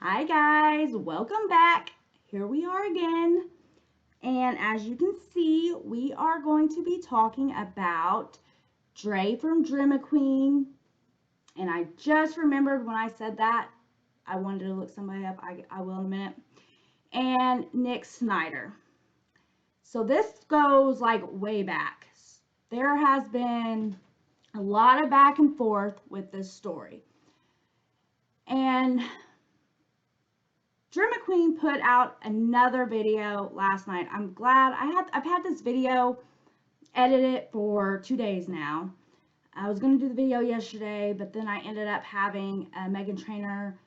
Hi guys, welcome back. Here we are again. And as you can see, we are going to be talking about Dre from Drema Queen. And I just remembered when I said that, I wanted to look somebody up. I will in a minute. And NickSnider. So this goes like way back. There has been a lot of back and forth with this story. And DremaQueen put out another video last night. I'm glad I've had this video edited for 2 days now. I was going to do the video yesterday, but then I ended up having a Megan Trainor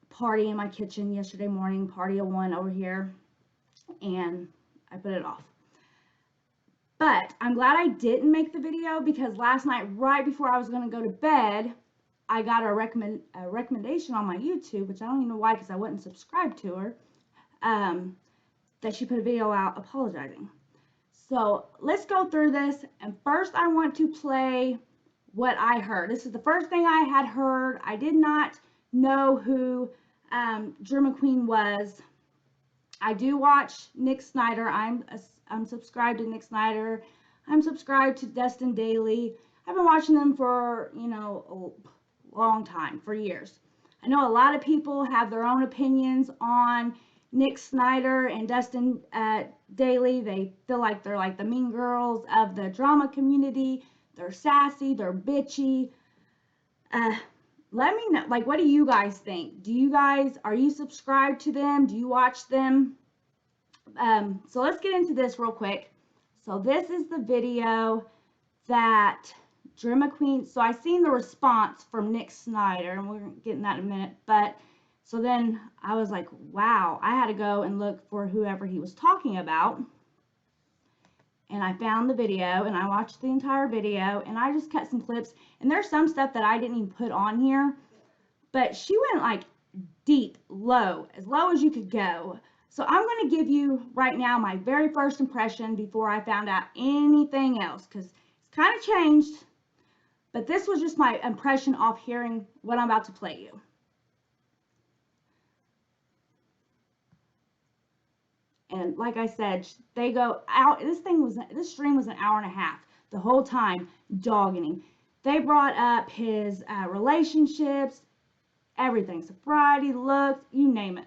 party in my kitchen yesterday morning, party of one over here, and I put it off. But I'm glad I didn't make the video because last night, right before I was going to go to bed, I got a recommendation on my YouTube, which I don't even know why because I wasn't subscribed to her, that she put a video out apologizing. So let's go through this. And first I want to play what I heard. This is the first thing I had heard. I did not know who Drema Queen was. I do watch NickSnider. I'm subscribed to NickSnider. I'm subscribed to DustinDailey. I've been watching them for, a long time, for years. I know a lot of people have their own opinions on NickSnider and DustinDailey. They feel like they're like the mean girls of the drama community. They're sassy, they're bitchy. Let me know, like, what do you guys think? Are you subscribed to them? Do you watch them? So let's get into this real quick. So this is the video that Drema Queen, so I seen the response from NickSnider, and we're getting that in a minute, but so then I was like, wow, I had to go and look for whoever he was talking about, and I found the video, and I watched the entire video, and I just cut some clips, and there's some stuff that I didn't even put on here, but she went like deep, low as you could go. So I'm going to give you right now my very first impression before I found out anything else, because it's kind of changed. But this was just my impression off hearing what I'm about to play you. And like I said, they go out. This stream was an hour and a half the whole time, dogging him. They brought up his relationships, everything, sobriety, looks, you name it.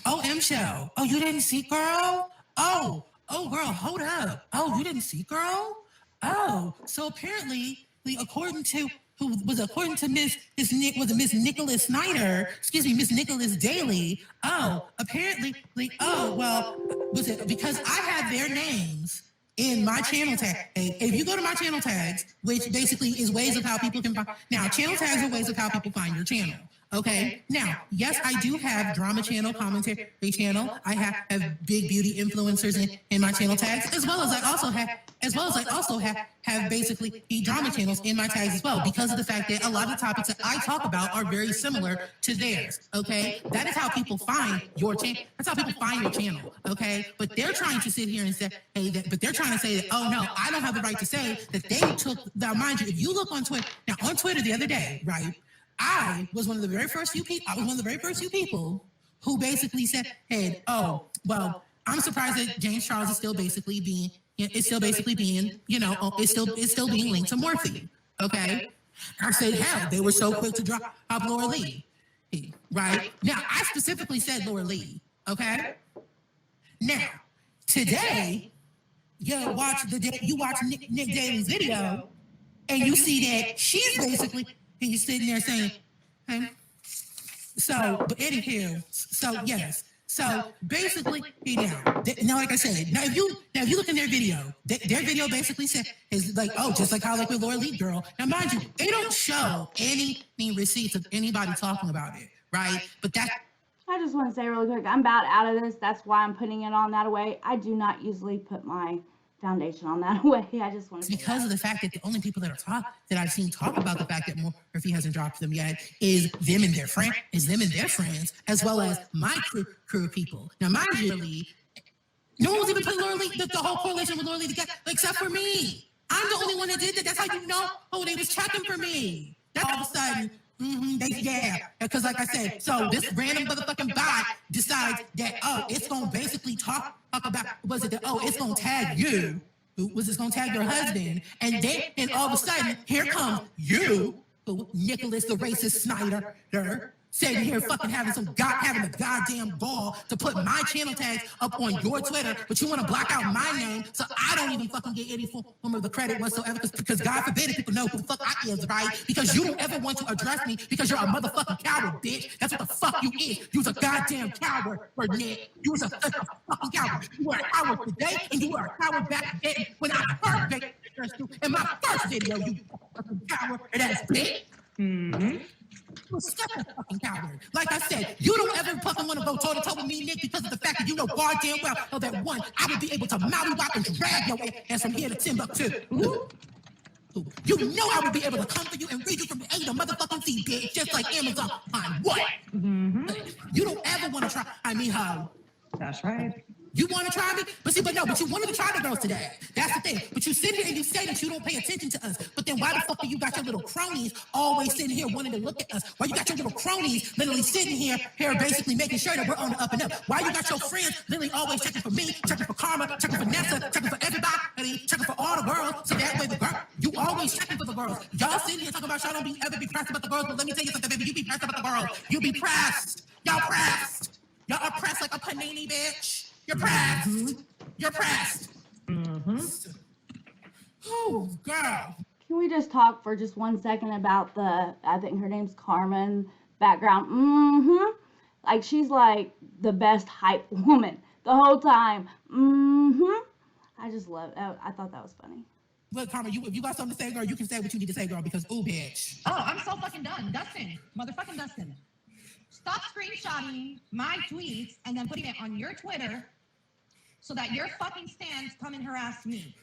Oh, M show. Oh, you didn't see, girl? Oh, girl, hold up. Oh, you didn't see, girl? Oh, so apparently, according to Miss Nicholas Snider, Miss Nicholas Dailey. Oh, apparently, was it because I had their names in my channel tag? If you go to my channel tags, which basically is ways of how people can find. Now, channel tags are ways of how people find your channel. Okay. Now, yes, I do have drama channel, commentary channel. I have big beauty influencers in my channel tags, as well as I also have basically drama channels in my tags as well, because of the fact that a lot of the topics that I talk about are very similar to theirs. Okay, that is how people find your channel. That's how people find your channel. Okay, but they're trying to sit here and say, but they're trying to say that, oh no, I don't have the right to say that they took. Now, mind you, if you look on Twitter, on Twitter the other day, right? I was one of the very first few people who basically said, "Hey, oh, well, I'm surprised that James Charles is still basically being, it's still being linked to morphine." Okay, I said, "Hell, they were so quick to drop Laura Lee." Right now, I specifically said Laura Lee. Okay, now today, you watch Nick Dailey's video, and you see that she's basically. And you're sitting there saying, hey. So, but anywho, so yes. So basically, now, like I said, now if you look in their video basically is like, oh, just like how like with Laura Lee girl. Now, mind you, they don't show any receipts of anybody talking about it, right? But that. I just want to say really quick, I'm about out of this. That's why I'm putting it on that away. I do not usually put my foundation on that way. I just want to say because of the fact that the only people that I've seen talk about the fact that Murphy hasn't dropped them yet is them and their friends, as well as my crew of people. Now, mind you, no one was even putting Laura Lee, the whole correlation with Laura Lee together, except for me. I'm the only one that did that. That's how you know. Oh, they was checking for me. Then all of a sudden, Because like I said, so this random motherfucking bot decides that, oh, it's gonna basically talk about, it's gonna tag you. It's gonna tag your husband, and all of a sudden, here comes you, Nicholas the racist Snider, sitting here fucking having a goddamn ball to put my channel tags up on your Twitter, but you want to block out my name so I don't even fucking get any form of the credit whatsoever, because God forbid if people know who the fuck I is, right? Because you don't ever want to address me because you're a motherfucking coward, bitch. That's what the fuck you is. You's a goddamn coward, Nick. You was a fucking coward. You were a coward today, and you were a coward back then when I first addressed you in my first video, you fucking coward and ass bitch. You're such a fucking coward. Like I said, you don't ever fucking want to go toe-to-toe with me, Nick, because of the fact that you know goddamn well that one, I would be able to mollywop and drag your ass from here to Timbuktu. You know I would be able to come for you and read you from the A to motherfucking Z, bitch, just like Amazon. On what? You don't ever want to try. I mean, how? That's right. You want to try me? But you wanted to try the girls today. That's the thing. But you sit here and you say that you don't pay attention to us. But then why the fuck do you got your little cronies always sitting here wanting to look at us? Why you got your little cronies literally sitting here basically making sure that we're on the up and up? Why you got your friends literally always checking for me, checking for Karma, checking for Nessa, checking for everybody, checking for all the girls? So that way the girl, you always checking for the girls. Y'all sitting here talking about y'all don't ever be pressed about the girls, but let me tell you something, baby, you be pressed about the girls. You be pressed. Y'all pressed. Y'all are pressed like a panini, bitch. You're pressed. You're pressed. Oh, girl. Can we just talk for just 1 second about I think her name's Carmen background? Like, she's like the best hype woman the whole time. I just love it. I thought that was funny. Look, Carmen, if you got something to say, girl, you can say what you need to say, girl, because, ooh, bitch. Oh, I'm so fucking done. Dustin. Motherfucking Dustin. Stop screenshotting my tweets and then putting it on your Twitter so that your fucking stans come and harass me.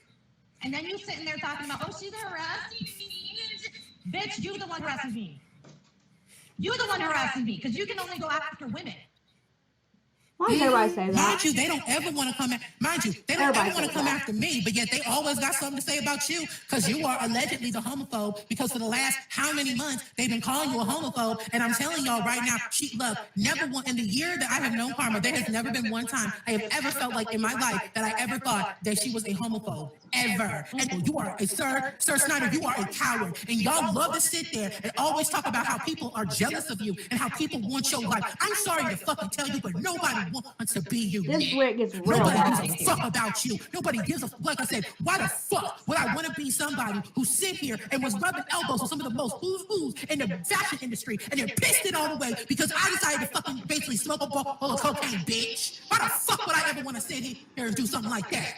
And then you sitting there talking about, oh, she's harassing me. Bitch, you the one harassing me. You the one harassing me, because you can only go after women. Why does everybody say that? Mind you, they don't ever want to come after me, but yet they always got something to say about you, because you are allegedly the homophobe, because for the last how many months they've been calling you a homophobe, and I'm telling y'all right now, never one in the year that I have known Karma, there has never been one time I have ever felt like in my life that I ever thought that she was a homophobe. Ever. And you are Sir Snider, you are a coward. And y'all love to sit there and always talk about how people are jealous of you and how people want your life. I'm sorry to fucking tell you, but nobody wants to be you. This is where it gets real. Nobody gives a fuck about you. Nobody gives a fuck. Like I said, why the fuck would I want to be somebody who sit here and was rubbing elbows with some of the most who's in the fashion industry and then pissed it all the way because I decided to fucking basically smoke a bowl of cocaine, bitch? Why the fuck would I ever want to sit here and do something like that?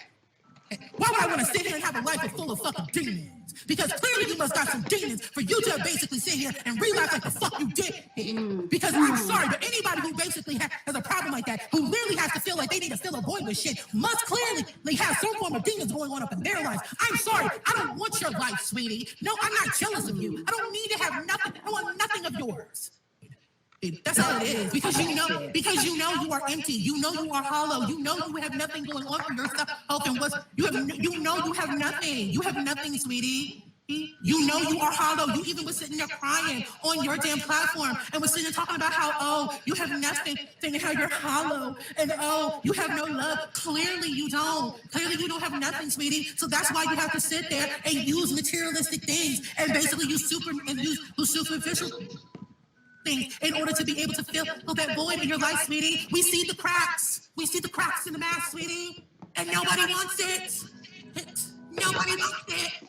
Why would I want to sit here and have a life full of fucking demons? Because clearly you must got some demons for you to basically sit here and realize like the fuck you did. Because I'm sorry, but anybody who basically has a problem like that, who literally has to feel like they need to fill a void with shit, must clearly have some form of demons going on up in their lives. I'm sorry, I don't want your life, sweetie. No, I'm not jealous of you. I don't need to have nothing. I want nothing of yours. That's all it is. Because you know you are empty. You know you are hollow. You know you have nothing going on for yourself. And you know you have nothing. You have nothing, sweetie. You know you are hollow. You even was sitting there crying on your damn platform and was sitting there talking about how, you have nothing, and how you're hollow, and you have no love. Clearly you don't. Clearly you don't have nothing, sweetie. So that's why you have to sit there and use materialistic things and basically use superficial things in order to be able to fill that void in your life, sweetie. We see the cracks. We see the cracks in the mask, sweetie. And nobody wants it. Nobody wants it.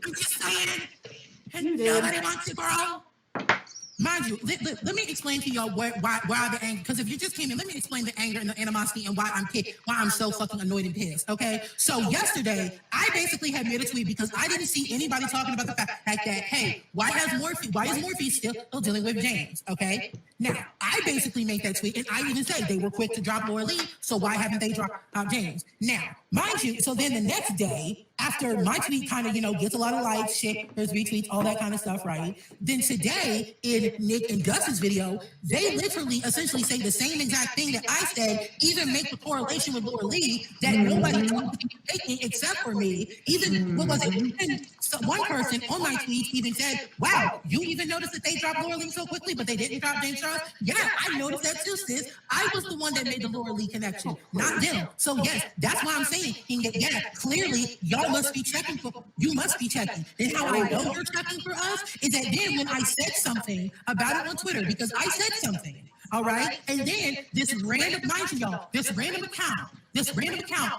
I'm just saying. And nobody wants it, girl. Mind you, let me explain to y'all why the anger, because if you just came in, let me explain the anger and the animosity and why I'm so fucking annoyed and pissed, okay? So yesterday, I basically had made a tweet because I didn't see anybody talking about the fact that, hey, why is Morphe still dealing with James, okay? Now, I basically made that tweet, and I even said they were quick to drop Laura Lee, so why haven't they dropped James? Now, mind you, so then the next day, after my tweet kind of, gets a lot of likes, shares, retweets, all that kind of stuff, right? Then today in Nick and Dustin's video, they literally essentially say the same exact thing that I said, even make the correlation with Laura Lee that nobody else is making except for me. Even, what was it? Even one person on my tweet even said, wow, you even noticed that they dropped Laura Lee so quickly, but they didn't drop James Charles? Yeah, I noticed that too, sis. I was the one that made the Laura Lee connection, not them. So yes, that's why I'm saying, yeah, clearly y'all must be checking for, you must be checking. And how I know you're checking for us is that then when I said something about it on Twitter, because I said something, all right? And then this random, mind you y'all, this random account,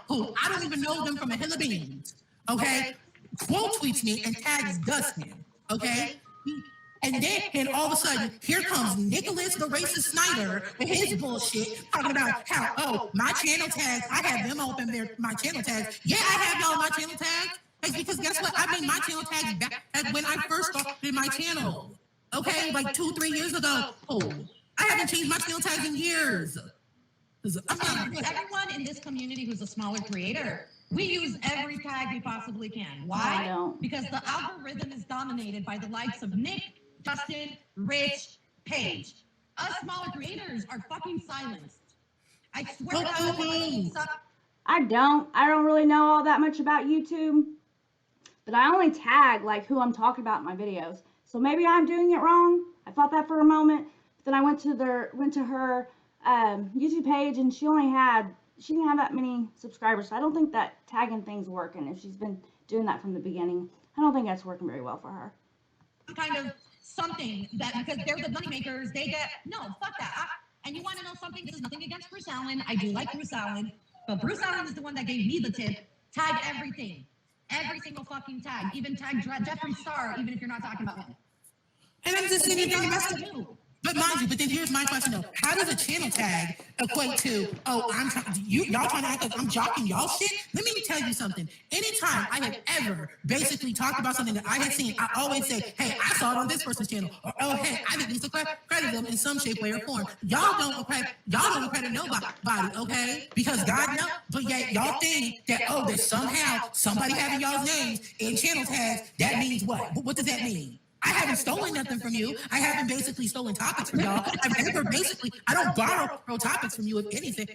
who I don't even know them from a hill of beans, okay, quote tweets me and tags Dustin, okay? And then all of a sudden, here comes Nicholas the racist Snider with his bullshit, talking about how, oh, my channel tags, I have them open my channel tags. Yeah, I have y'all my channel tags. It's because guess what? I made my channel tags back when I first started my channel. Okay, like 2-3 years ago. Oh, I haven't changed my channel tags in years. Everyone in this community who's a smaller creator, we use every tag we possibly can. Why? Because the algorithm is dominated by the likes of Nick, Dustin, Rich, Paige. Us smaller creators are fucking silenced. I swear to God. I don't really know all that much about YouTube, but I only tag like who I'm talking about in my videos. So maybe I'm doing it wrong. I thought that for a moment. But then I went to her YouTube page, and she didn't have that many subscribers. So I don't think that tagging thing's working. If she's been doing that from the beginning, I don't think that's working very well for her. Kind of something that, because they're the money makers, they get, no, fuck that. And you want to know something? This is nothing against Bruce Allen. I do like Bruce Allen, but Bruce Allen is the one that gave me the tip. Tag everything. Every single fucking tag. Even tag Jeffree Star, even if you're not talking about him. And I'm just saying, but mind you, but then here's my question though. How does a channel tag equate to, oh, y'all trying to act like I'm jocking y'all shit? Let me tell you something. Anytime I have ever basically talked about something that I had seen, I always say, hey, I saw it on this person's channel. Or, oh, hey, I think we should credit them in some shape, way, or form. Y'all don't credit nobody, okay? Because God knows, but yet y'all think that, oh, that somehow somebody having y'all's names in channel tags, that means what? What does that mean? I haven't stolen nothing from you. I haven't basically stolen topics from y'all. I don't borrow topics from you, if anything,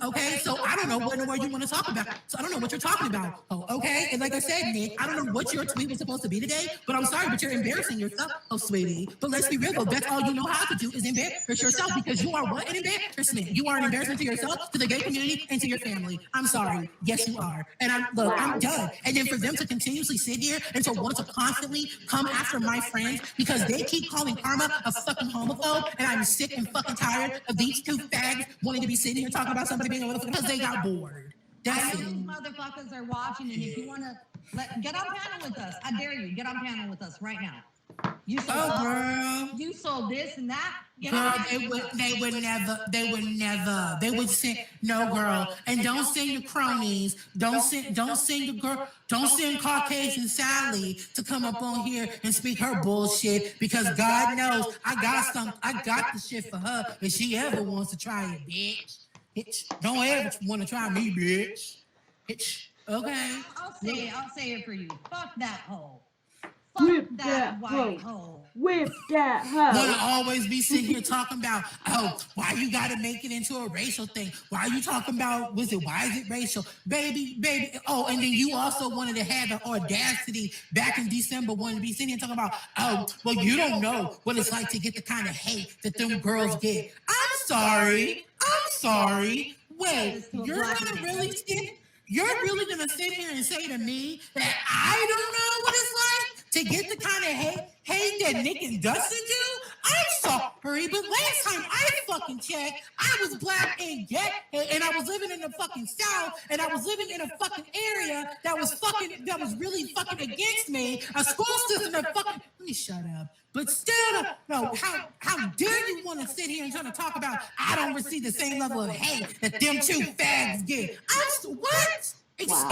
okay? So I don't know what in the world you want to talk about. So I don't know what you're talking about, okay? And like I said, Nick, I don't know what your tweet was supposed to be today, but I'm sorry, but you're embarrassing yourself, oh, sweetie. But let's be real, though, that's all you know how to do is embarrass yourself, because you are what? An embarrassment. You are an embarrassment to yourself, to the gay community, and to your family. I'm sorry. Yes, you are. And I'm done. And then for them to continuously sit here and to want to constantly come after my friends because they keep calling Karma a fucking homophobe, and I'm sick and fucking tired of these two fags wanting to be sitting here talking about somebody being a motherfucker because they got bored. I know these motherfuckers are watching, and if you want to get on panel with us, I dare you, get on panel with us right now. You sold, girl. You sold this and that. Girl, they would send, no, girl, and don't send your cronies, don't send Caucasian Sally to come up on here and speak her bullshit, because God knows I got the shit for her if she ever wants to try it, bitch. Don't ever want to try me, bitch. Okay. I'll say it for you. Fuck that hoe. Whip that white hoe. Whip that hoe. Wanna always be sitting here talking about, oh, why you gotta make it into a racial thing? Why are you talking about, why is it racial? Baby. Oh, and then you also wanted to have the audacity back in December, wanted to be sitting here talking about, oh, well, you don't know what it's like to get the kind of hate that them girls get. I'm sorry. Wait, you're really gonna sit here and say to me that I don't know what it's like to get the kind of hate that Nick and Dustin do? I'm sorry, but last time I fucking checked, I was black and gay, and I was living in the fucking South, and I was living in a fucking area that was really fucking against me. A school system that fucking, let me shut up. But still, no, how dare you want to sit here and try to talk about I don't receive the same level of hate that them two fags get? What?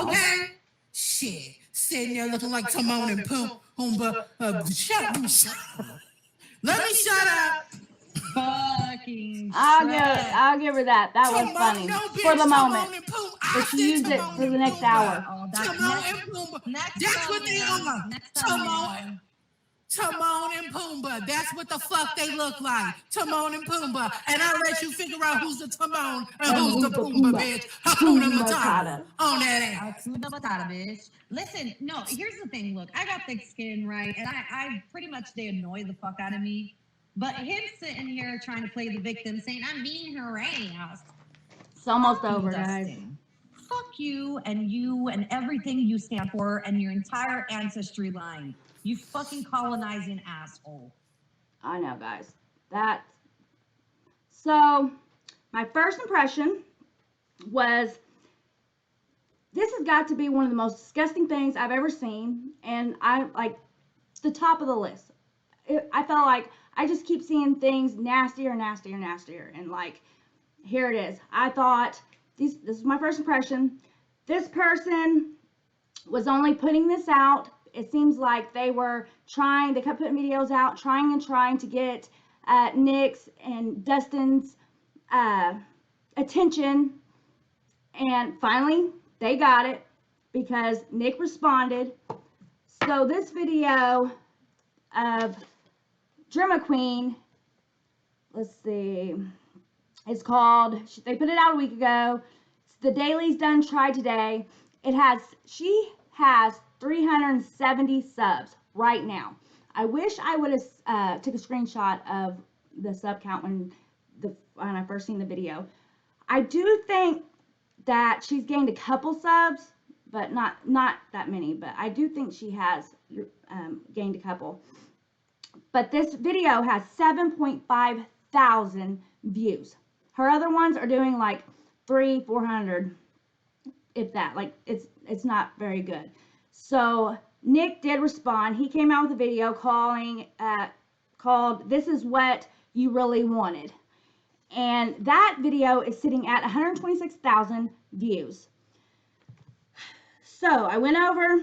Okay. Shit. Sitting there looking like Timon and Pumbaa. Shut up. Let me shut up. Fucking I'll give her that. That was funny for the moment. I but she said used it Timon for the and next Pumbaa. hour. Oh, Timon and Pumbaa. That's what they are. Timon and Pumbaa. That's what the fuck they look like. Timon and Pumbaa. And I'll let you figure out who's the Timon and who's the Pumbaa, bitch. Hakuna Matata on that ass. Hakuna Matata, bitch. Listen, no, here's the thing. Look, I got thick skin, right? And I pretty much, they annoy the fuck out of me. But him sitting here trying to play the victim, saying, I'm being harassed. It's almost Fuck you, over, guys. Dustin. Fuck you and everything you stand for and your entire ancestry line. You fucking colonizing asshole. I know, guys. So, my first impression was, this has got to be one of the most disgusting things I've ever seen, and I like the top of the list. I felt like I just keep seeing things nastier and nastier and nastier, and like, here it is. I thought, this is my first impression. This person was only putting this out. It seems like they kept putting videos out, trying to get Nick's and Dustin's attention, and finally they got it because Nick responded. So this video of Drema Queen, let's see, it's called, they put it out a week ago. It's the Dailey's done tried today. She has 370 subs right now. I wish I would have took a screenshot of the sub count when I first seen the video. I do think that she's gained a couple subs, but not that many. But I do think she has gained a couple. But this video has 7.5 thousand views. Her other ones are doing like 300-400, if that. Like it's not very good. So Nick did respond. He came out with a video called "This Is What You Really Wanted," and that video is sitting at 126,000 views. So I went over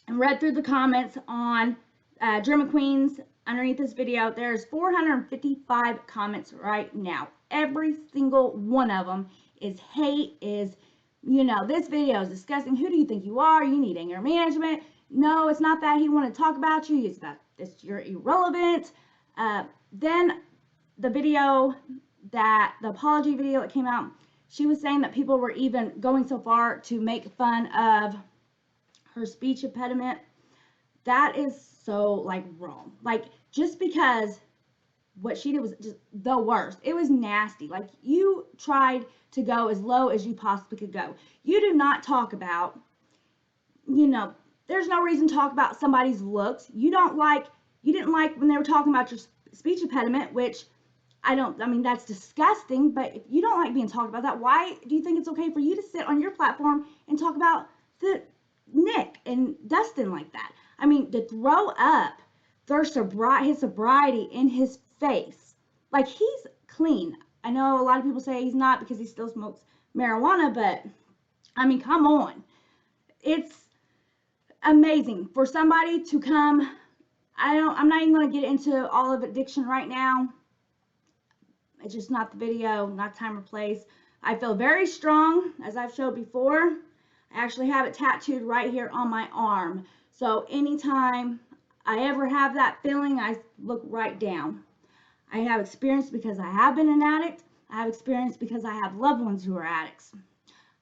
and read through the comments on Drema Queen's underneath this video. There's 455 comments right now. Every single one of them is hate, this video is disgusting. Who do you think you are? You need anger management. No, it's not that he wanted to talk about you. It's that you're irrelevant. Then the apology video that came out, she was saying that people were even going so far to make fun of her speech impediment. That is so wrong. Just because what she did was just the worst. It was nasty. You tried to go as low as you possibly could go. You do not talk about, there's no reason to talk about somebody's looks. You didn't like when they were talking about your speech impediment, which that's disgusting, but if you don't like being talked about that, why do you think it's okay for you to sit on your platform and talk about Nick and Dustin like that? To throw up his sobriety in his face. He's clean. I know a lot of people say he's not because he still smokes marijuana, but come on. It's amazing for somebody to come. I'm not even going to get into all of addiction right now. It's just not the video, not time or place. I feel very strong, as I've showed before. I actually have it tattooed right here on my arm. So anytime I ever have that feeling, I look right down. I have experience because I have been an addict. I have experience because I have loved ones who are addicts.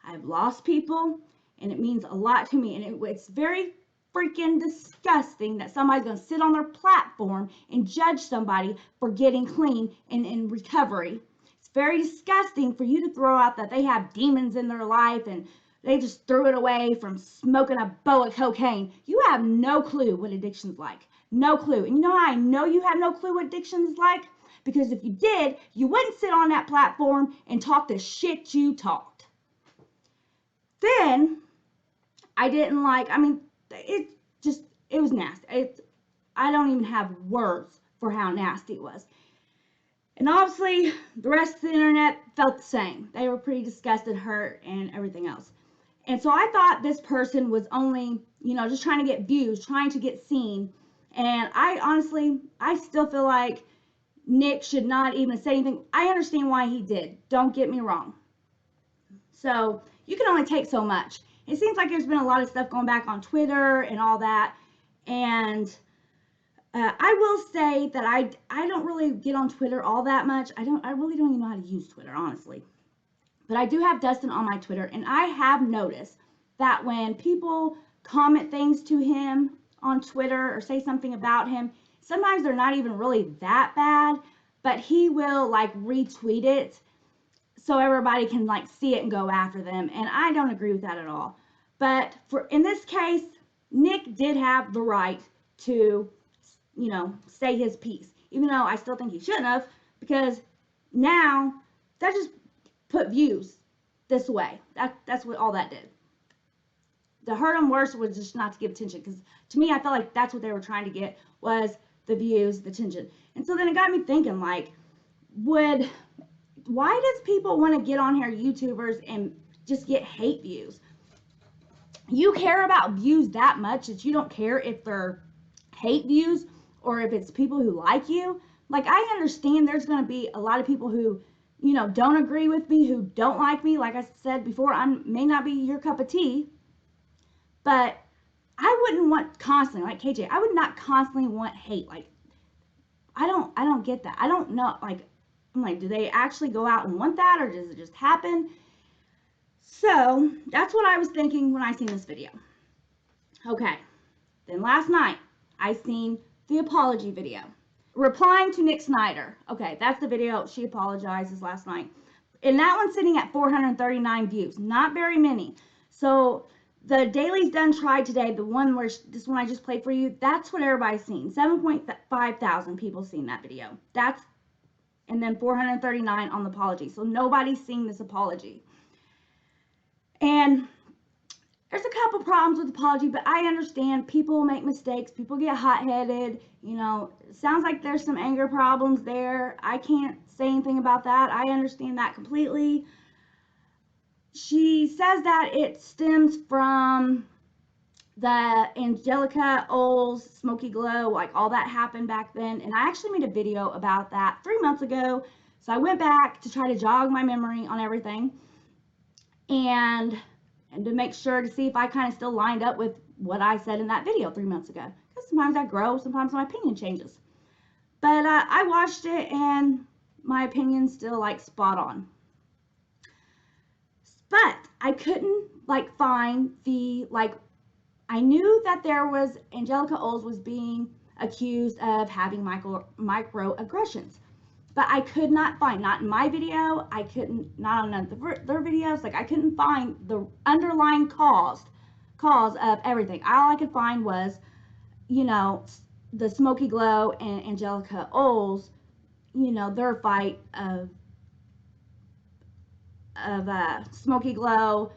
I've lost people, and it means a lot to me. And it's very freaking disgusting that somebody's going to sit on their platform and judge somebody for getting clean and in recovery. It's very disgusting for you to throw out that they have demons in their life and they just threw it away from smoking a bowl of cocaine. You have no clue what addiction's like. No clue. And you know how I know you have no clue what addiction is like? Because if you did, you wouldn't sit on that platform and talk the shit you talked. Then, I didn't it was nasty. I don't even have words for how nasty it was. And obviously, the rest of the internet felt the same. They were pretty disgusted, hurt, and everything else. And so I thought this person was only, just trying to get views, trying to get seen. And I still feel like Nick should not even say anything. I understand why he did. Don't get me wrong. So, you can only take so much. It seems like there's been a lot of stuff going back on Twitter and all that. And I will say that I don't really get on Twitter all that much. I really don't even know how to use Twitter, honestly. But I do have Dustin on my Twitter, and I have noticed that when people comment things to him on Twitter or say something about him, sometimes they're not even really that bad, but he will like retweet it so everybody can like see it and go after them. And I don't agree with that at all. But in this case, Nick did have the right to, you know, say his piece, even though I still think he shouldn't have, because now that just put views this way. That's what all that did. To hurt him worse was just not to give attention, because to me, I felt like that's what they were trying to get, was the views, the attention. And so then it got me thinking, like, why does people want to get on here, YouTubers, and just get hate views? You care about views that much that you don't care if they're hate views or if it's people who like you? Like, I understand there's going to be a lot of people who, you know, don't agree with me, who don't like me. Like I said before, I may not be your cup of tea, but I wouldn't want constantly, like KJ, I would not constantly want hate. Like, I don't get that. I don't know. Like, I'm like, do they actually go out and want that, or does it just happen? So that's what I was thinking when I seen this video. Okay. Then last night, I seen the apology video. Replying to NickSnider. Okay, that's the video. She apologizes last night. And that one's sitting at 439 views. Not very many. So the Dailey's Done Tried today, the one where this one I just played for you, that's what everybody's seen. 7.5 thousand people seen that video. And then 439 on the apology. So nobody's seen this apology. And there's a couple problems with apology, but I understand people make mistakes. People get hot-headed. You know, it sounds like there's some anger problems there. I can't say anything about that. I understand that completely. She says that it stems from the Angelika Oles, Smoky Glow, like all that happened back then. And I actually made a video about that 3 months ago. So I went back to try to jog my memory on everything. And to make sure to see if I kind of still lined up with what I said in that video 3 months ago. Because sometimes I grow, sometimes my opinion changes. But I watched it and my opinion's still like spot on. But I couldn't like find the, like, I knew that there was, Angelika Oles was being accused of having microaggressions. But I could not find, not in my video, I couldn't, not on their videos, like I couldn't find the underlying cause of everything. All I could find was, you know, the Smoky Glow and Angelika Oles, you know, their fight of Smoky Glow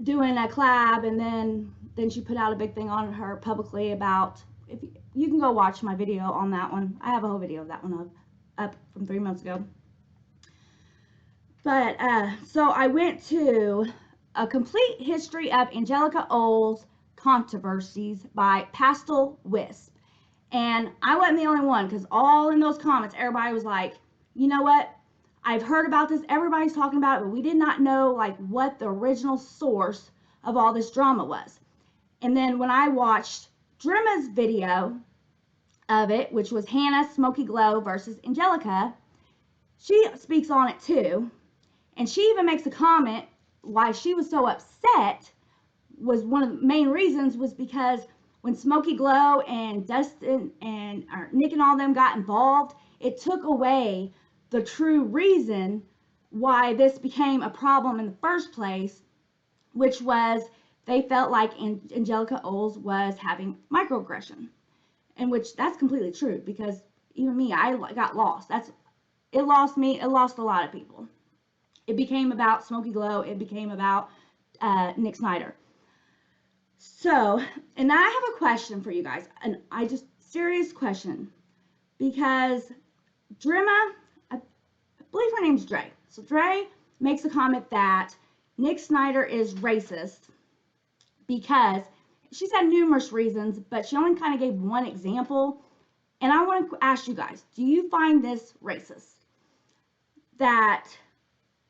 doing a collab, and then she put out a big thing on her publicly about, if you can go watch my video on that one. I have a whole video of that one up from 3 months ago. But so I went to A Complete History of Angelika Oles Controversies by PastelWisp. And I wasn't the only one, because all in those comments, everybody was like, you know what? I've heard about this. Everybody's talking about it, but we did not know like what the original source of all this drama was. And then when I watched Drema's video of it, which was Hannah Smoky Glow versus Angelika, she speaks on it too. And she even makes a comment why she was so upset, was one of the main reasons was because when Smoky Glow and Dustin and Nick and all them got involved, it took away the true reason why this became a problem in the first place, which was they felt like Angelika Oles was having microaggression. And which that's completely true, because even me, I got lost. It lost me. It lost a lot of people. It became about Smoky Glow. It became about NickSnider. So, and I have a question for you guys, and serious question, because Drema, I believe her name's Dre. So Dre makes a comment that NickSnider is racist because she's had numerous reasons, but she only kind of gave one example. And I want to ask you guys, do you find this racist? That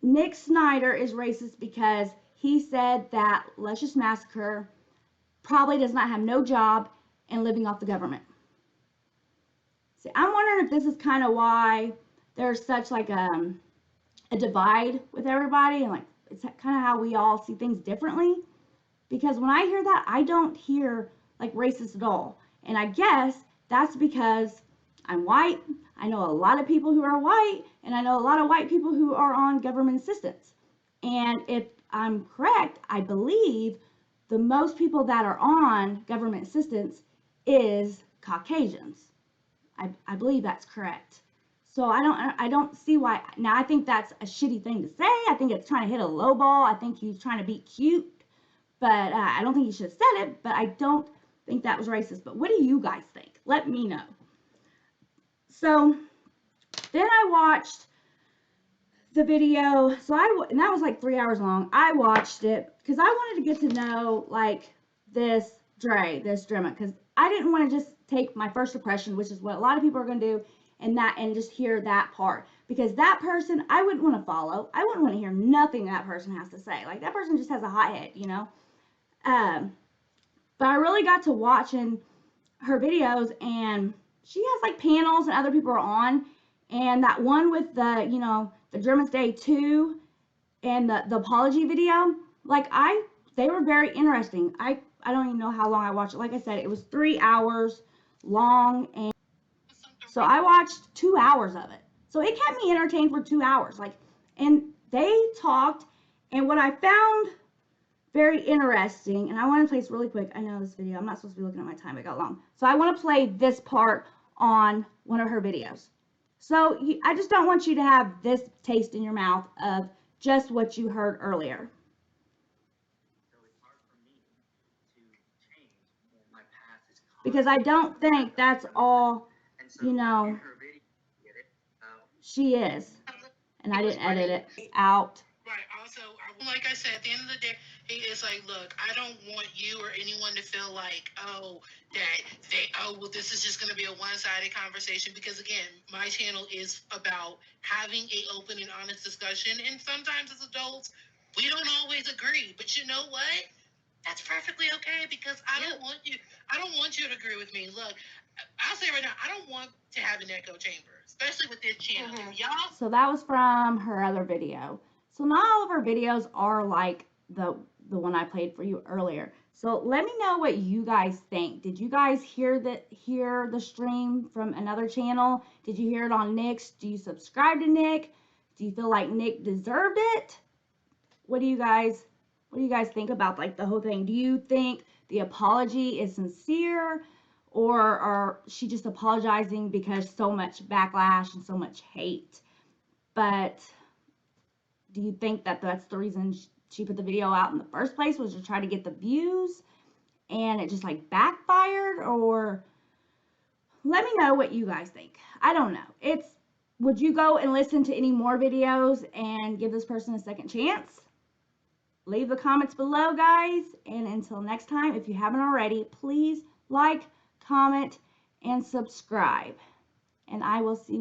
NickSnider is racist because he said that Luscious Massacre probably does not have no job and living off the government. See, I'm wondering if this is kind of why there's such like a divide with everybody, and like it's kind of how we all see things differently. Because when I hear that, I don't hear like racist at all. And I guess that's because I'm white. I know a lot of people who are white, and I know a lot of white people who are on government assistance. And if I'm correct, I believe the most people that are on government assistance is Caucasians. I believe that's correct. So I don't see why. Now I think that's a shitty thing to say. I think it's trying to hit a low ball. I think he's trying to be cute, but I don't think he should have said it. But I don't think that was racist. But what do you guys think? Let me know. So then I watched the video. And that was like 3 hours long. I watched it because I wanted to get to know like this Drema, because I didn't want to just take my first impression, which is what a lot of people are going to do, and just hear that part, because that person I wouldn't want to follow. I wouldn't want to hear nothing that person has to say. Like, that person just has a hot head, you know. But I really got to watching her videos, and she has like panels and other people are on, and that one with the, you know, the Dremas Day 2 and the apology video, like they were very interesting. I don't even know how long I watched it. Like I said, it was 3 hours long, and so I watched 2 hours of it. So it kept me entertained for 2 hours. Like, and they talked, and what I found very interesting, and I want to play this really quick. I know this video, I'm not supposed to be looking at my time, it got long. So I want to play this part on one of her videos. So I just don't want you to have this taste in your mouth of just what you heard earlier. Because I don't think that's all, you know, she is. And I didn't edit it out. Right. Also, like I said, at the end of the day, it's like, look, I don't want you or anyone to feel like, well, this is just going to be a one-sided conversation. Because again, my channel is about having an open and honest discussion. And sometimes as adults, we don't always agree. But you know what? That's perfectly okay, because I don't want you to agree with me. Look, I'll say right now, I don't want to have an echo chamber, especially with this channel. Y'all. So that was from her other video. So not all of her videos are like the one I played for you earlier. So let me know what you guys think. Did you guys hear the stream from another channel? Did you hear it on Nick's? Do you subscribe to Nick? Do you feel like Nick deserved it? What do you guys think about like the whole thing? Do you think the apology is sincere, or she just apologizing because so much backlash and so much hate? But do you think that that's the reason she put the video out in the first place, was to try to get the views and it just like backfired? Or let me know what you guys think. I don't know. Would you go and listen to any more videos and give this person a second chance? Leave the comments below, guys. And until next time, if you haven't already, please like, comment, and subscribe. And I will see you